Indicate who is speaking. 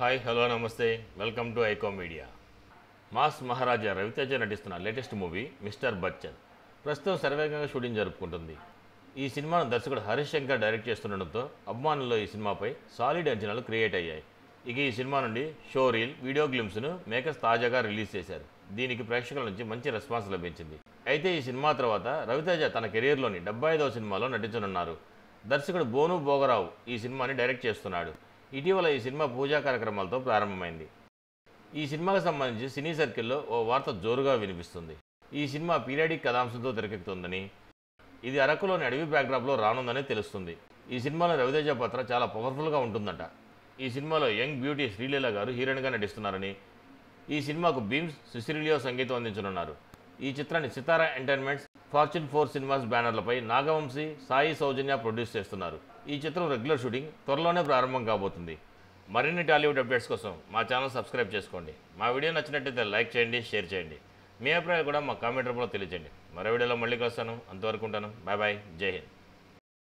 Speaker 1: Hi hello namaste welcome to Aiko media. Mass Maharaja Raviteja నటిస్తున్న latest movie mister Bachchan ప్రస్తుతం శరవేగంగా shooting జరుపుకుంటుంది. ఈ సినిమాను దర్శకుడు హరీష్ శంకర్ డైరెక్ట్ చేస్తుండటంతో అభిమానుల్లో ఈ సినిమాపై సాలిడ్ అంచనాలు క్రియేట్ అయ్యాయి. ఇక ఈ సినిమా నుండి షో రీల్, వీడియో గ్లిమ్స్ను మేకర్స్ తాజాగా రిలీజ్ చేశారు. దీనికి ప్రేక్షకుల నుంచి మంచి రెస్పాన్స్ లభించింది. అయితే ఈ సినిమా తర్వాత రవితేజ తన కెరీర్లోని 75వ సినిమాలో నటించనున్నారు. దర్శకుడు బోను భోగరావు ఈ సినిమాని డైరెక్ట్ చేస్తున్నాడు. ఇటీవల ఈ సినిమా పూజా కార్యక్రమాలతో ప్రారంభమైంది. ఈ సినిమాకు సంబంధించి సినీ సర్కిల్లో ఓ వార్త జోరుగా వినిపిస్తుంది. ఈ సినిమా పీరియాడిక్ కథాంశంతో తెరకెక్కుతుందని, ఇది అరకులోని అడవి బ్యాక్డ్రాప్లో రానుందని తెలుస్తుంది. ఈ సినిమాలో రవితేజ పాత్ర చాలా పవర్ఫుల్గా ఉంటుందట. ఈ సినిమాలో యంగ్ బ్యూటీ శ్రీలీల గారు హీరోయిన్గా నటిస్తున్నారని, ఈ సినిమాకు బీమ్స్ సిసిలియో సంగీతం అందించనున్నారు. ఈ చిత్రాన్ని సితారా ఎంటర్టైన్మెంట్స్, ఫార్చ్యూన్ 4 సినిమాస్ బ్యానర్లపై నాగవంశీ, సాయి సౌజన్య ప్రొడ్యూస్ చేస్తున్నారు. ఈ చిత్రం రెగ్యులర్ షూటింగ్ త్వరలోనే ప్రారంభం కాబోతుంది. మరిన్ని టాలీవుడ్ అప్డేట్స్ కోసం మా ఛానల్ సబ్స్క్రైబ్ చేసుకోండి. మా వీడియో నచ్చినట్లయితే లైక్ చేయండి, షేర్ చేయండి. మీ అభిప్రాయాలు కూడా మా కామెంట్ రూపంలో తెలియజేయండి. మరో వీడియోలో మళ్ళీ కలుస్తాను. అంతవరకు ఉంటాను. Bye bye. జై హింద్.